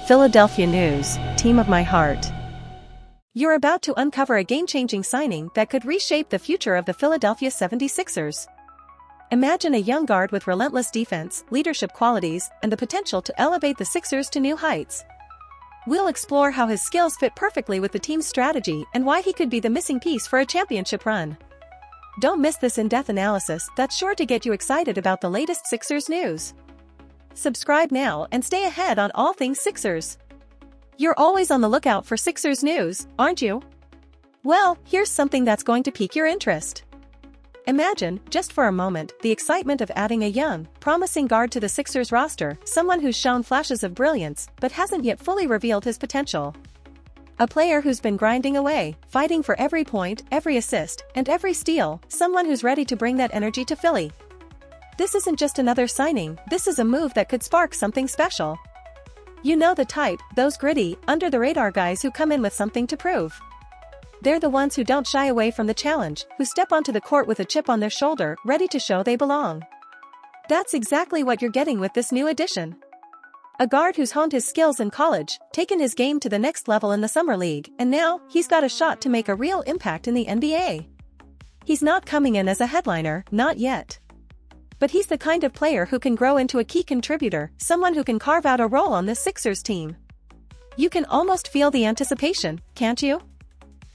Philadelphia News, team of my heart. You're about to uncover a game-changing signing that could reshape the future of the Philadelphia 76ers. Imagine a young guard with relentless defense, leadership qualities, and the potential to elevate the Sixers to new heights. We'll explore how his skills fit perfectly with the team's strategy and why he could be the missing piece for a championship run. Don't miss this in-depth analysis that's sure to get you excited about the latest Sixers news. Subscribe now and stay ahead on all things Sixers. You're always on the lookout for Sixers news, aren't you? Well, here's something that's going to pique your interest. Imagine, just for a moment, the excitement of adding a young, promising guard to the Sixers roster, someone who's shown flashes of brilliance but hasn't yet fully revealed his potential. A player who's been grinding away, fighting for every point, every assist, and every steal, someone who's ready to bring that energy to Philly. This isn't just another signing, this is a move that could spark something special. You know the type, those gritty, under-the-radar guys who come in with something to prove. They're the ones who don't shy away from the challenge, who step onto the court with a chip on their shoulder, ready to show they belong. That's exactly what you're getting with this new addition. A guard who's honed his skills in college, taken his game to the next level in the Summer League, and now, he's got a shot to make a real impact in the NBA. He's not coming in as a headliner, not yet. But he's the kind of player who can grow into a key contributor, someone who can carve out a role on this Sixers team. You can almost feel the anticipation, can't you?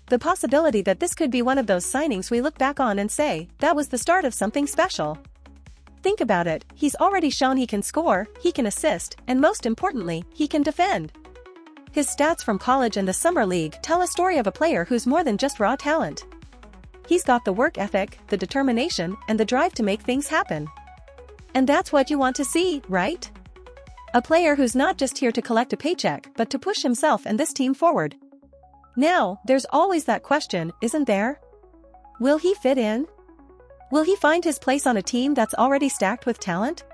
The possibility that this could be one of those signings we look back on and say, that was the start of something special. Think about it, he's already shown he can score, he can assist, and most importantly, he can defend. His stats from college and the Summer League tell a story of a player who's more than just raw talent. He's got the work ethic, the determination, and the drive to make things happen. And that's what you want to see, right? A player who's not just here to collect a paycheck but to push himself and this team forward. Now, there's always that question, isn't there? Will he fit in? Will he find his place on a team that's already stacked with talent?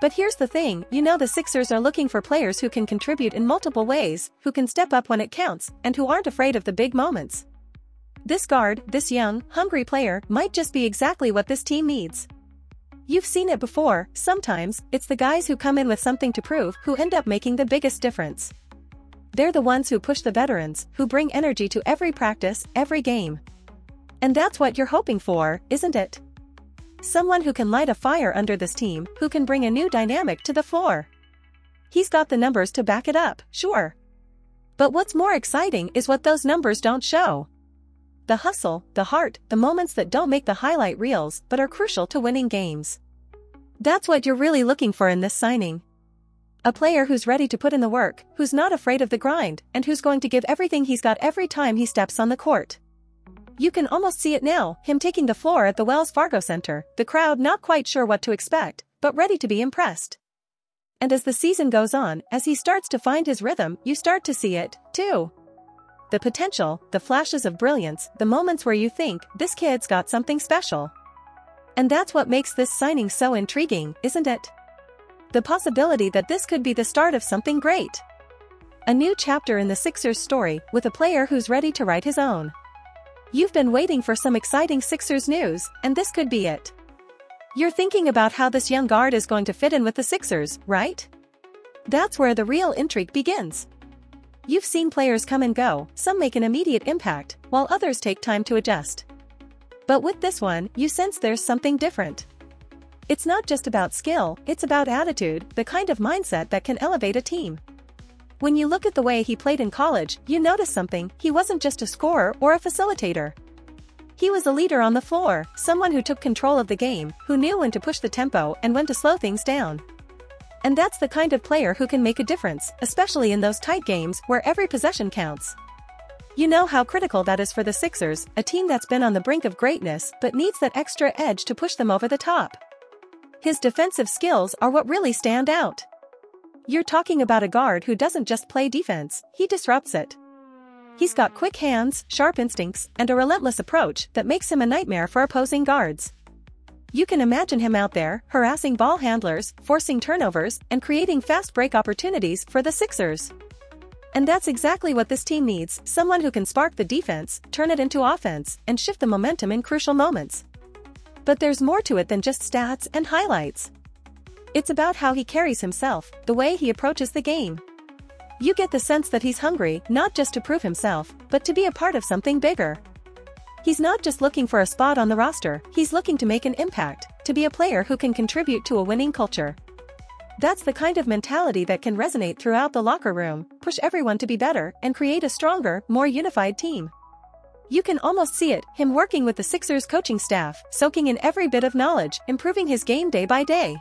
But here's the thing, you know the Sixers are looking for players who can contribute in multiple ways, who can step up when it counts, and who aren't afraid of the big moments. This guard, this young, hungry player, might just be exactly what this team needs. You've seen it before, sometimes, it's the guys who come in with something to prove who end up making the biggest difference. They're the ones who push the veterans, who bring energy to every practice, every game. And that's what you're hoping for, isn't it? Someone who can light a fire under this team, who can bring a new dynamic to the floor. He's got the numbers to back it up, sure. But what's more exciting is what those numbers don't show. The hustle, the heart, the moments that don't make the highlight reels but are crucial to winning games. That's what you're really looking for in this signing. A player who's ready to put in the work, who's not afraid of the grind, and who's going to give everything he's got every time he steps on the court. You can almost see it now, him taking the floor at the Wells Fargo Center, the crowd not quite sure what to expect, but ready to be impressed. And as the season goes on, as he starts to find his rhythm, you start to see it, too. The potential, the flashes of brilliance, the moments where you think, this kid's got something special. And that's what makes this signing so intriguing, isn't it? The possibility that this could be the start of something great. A new chapter in the Sixers story, with a player who's ready to write his own. You've been waiting for some exciting Sixers news, and this could be it. You're thinking about how this young guard is going to fit in with the Sixers, right? That's where the real intrigue begins. You've seen players come and go, some make an immediate impact, while others take time to adjust. But with this one, you sense there's something different. It's not just about skill, it's about attitude, the kind of mindset that can elevate a team. When you look at the way he played in college, you notice something, he wasn't just a scorer or a facilitator. He was a leader on the floor, someone who took control of the game, who knew when to push the tempo and when to slow things down. And that's the kind of player who can make a difference, especially in those tight games where every possession counts. You know how critical that is for the Sixers, a team that's been on the brink of greatness but needs that extra edge to push them over the top. His defensive skills are what really stand out. You're talking about a guard who doesn't just play defense, he disrupts it. He's got quick hands, sharp instincts, and a relentless approach that makes him a nightmare for opposing guards. You can imagine him out there, harassing ball handlers, forcing turnovers, and creating fast break opportunities for the Sixers. And that's exactly what this team needs, someone who can spark the defense, turn it into offense, and shift the momentum in crucial moments. But there's more to it than just stats and highlights. It's about how he carries himself, the way he approaches the game. You get the sense that he's hungry not just to prove himself, but to be a part of something bigger. He's not just looking for a spot on the roster, he's looking to make an impact, to be a player who can contribute to a winning culture. That's the kind of mentality that can resonate throughout the locker room, push everyone to be better, and create a stronger, more unified team. You can almost see it, him working with the Sixers coaching staff, soaking in every bit of knowledge, improving his game day by day.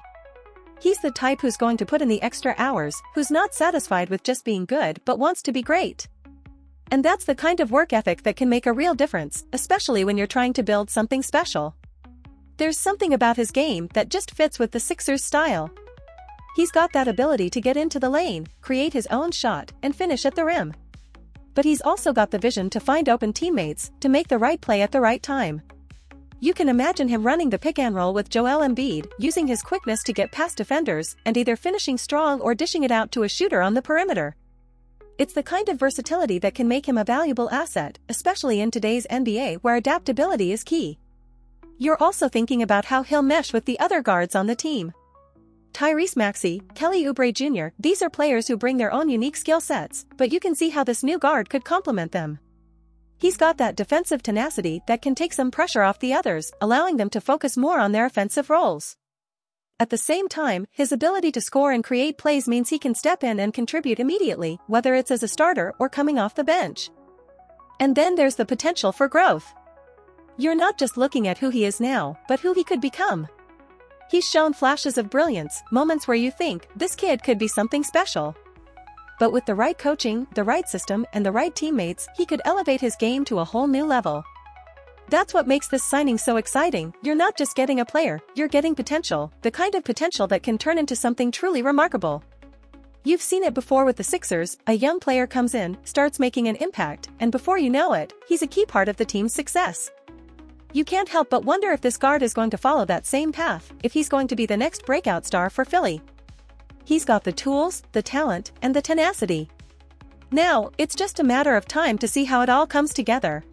He's the type who's going to put in the extra hours, who's not satisfied with just being good but wants to be great. And that's the kind of work ethic that can make a real difference, especially when you're trying to build something special. There's something about his game that just fits with the Sixers' style. He's got that ability to get into the lane, create his own shot, and finish at the rim. But he's also got the vision to find open teammates, to make the right play at the right time. You can imagine him running the pick and roll with Joel Embiid, using his quickness to get past defenders, and either finishing strong or dishing it out to a shooter on the perimeter. It's the kind of versatility that can make him a valuable asset, especially in today's NBA where adaptability is key. You're also thinking about how he'll mesh with the other guards on the team. Tyrese Maxey, Kelly Oubre Jr., these are players who bring their own unique skill sets, but you can see how this new guard could complement them. He's got that defensive tenacity that can take some pressure off the others, allowing them to focus more on their offensive roles. At the same time, his ability to score and create plays means he can step in and contribute immediately, whether it's as a starter or coming off the bench. And then there's the potential for growth. You're not just looking at who he is now, but who he could become. He's shown flashes of brilliance, moments where you think, this kid could be something special. But with the right coaching, the right system, and the right teammates, he could elevate his game to a whole new level. That's what makes this signing so exciting. You're not just getting a player, you're getting potential, the kind of potential that can turn into something truly remarkable. You've seen it before with the Sixers, a young player comes in, starts making an impact, and before you know it, he's a key part of the team's success. You can't help but wonder if this guard is going to follow that same path, if he's going to be the next breakout star for Philly. He's got the tools, the talent, and the tenacity. Now, it's just a matter of time to see how it all comes together.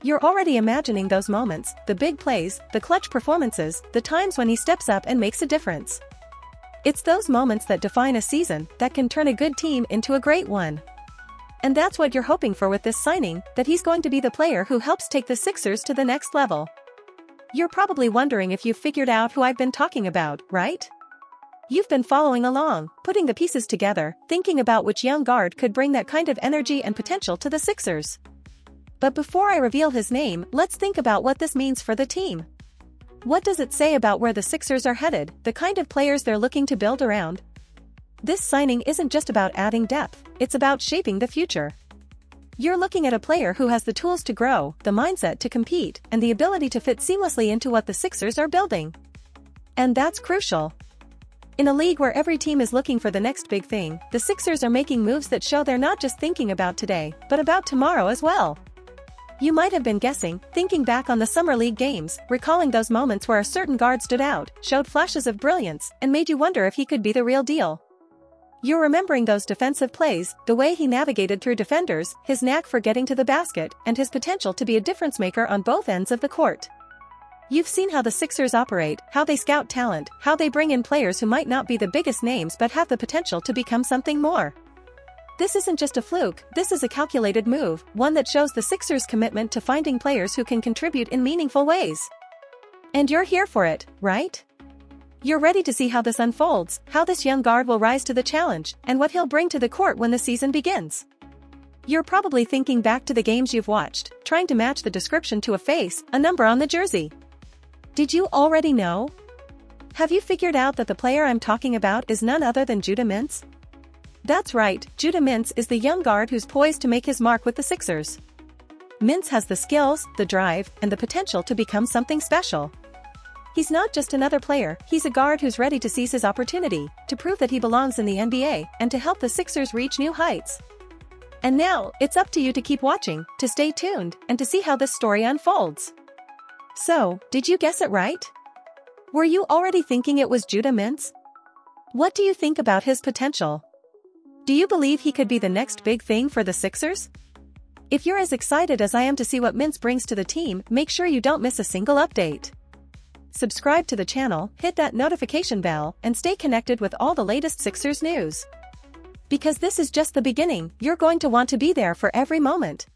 You're already imagining those moments, the big plays, the clutch performances, the times when he steps up and makes a difference. It's those moments that define a season, that can turn a good team into a great one. And that's what you're hoping for with this signing, that he's going to be the player who helps take the Sixers to the next level. You're probably wondering if you've figured out who I've been talking about, right? You've been following along, putting the pieces together, thinking about which young guard could bring that kind of energy and potential to the Sixers. But before I reveal his name, let's think about what this means for the team. What does it say about where the Sixers are headed, the kind of players they're looking to build around? This signing isn't just about adding depth, it's about shaping the future. You're looking at a player who has the tools to grow, the mindset to compete, and the ability to fit seamlessly into what the Sixers are building. And that's crucial. In a league where every team is looking for the next big thing, the Sixers are making moves that show they're not just thinking about today, but about tomorrow as well. You might have been guessing, thinking back on the Summer League games, recalling those moments where a certain guard stood out, showed flashes of brilliance, and made you wonder if he could be the real deal. You're remembering those defensive plays, the way he navigated through defenders, his knack for getting to the basket, and his potential to be a difference maker on both ends of the court. You've seen how the Sixers operate, how they scout talent, how they bring in players who might not be the biggest names but have the potential to become something more. This isn't just a fluke, this is a calculated move, one that shows the Sixers' commitment to finding players who can contribute in meaningful ways. And you're here for it, right? You're ready to see how this unfolds, how this young guard will rise to the challenge, and what he'll bring to the court when the season begins. You're probably thinking back to the games you've watched, trying to match the description to a face, a number on the jersey. Did you already know? Have you figured out that the player I'm talking about is none other than Judah Mintz? That's right, Judah Mintz is the young guard who's poised to make his mark with the Sixers. Mintz has the skills, the drive, and the potential to become something special. He's not just another player, he's a guard who's ready to seize his opportunity, to prove that he belongs in the NBA, and to help the Sixers reach new heights. And now, it's up to you to keep watching, to stay tuned, and to see how this story unfolds. So, did you guess it right? Were you already thinking it was Judah Mintz? What do you think about his potential? Do you believe he could be the next big thing for the Sixers? If you're as excited as I am to see what Mintz brings to the team, make sure you don't miss a single update. Subscribe to the channel, hit that notification bell, and stay connected with all the latest Sixers news. Because this is just the beginning, you're going to want to be there for every moment.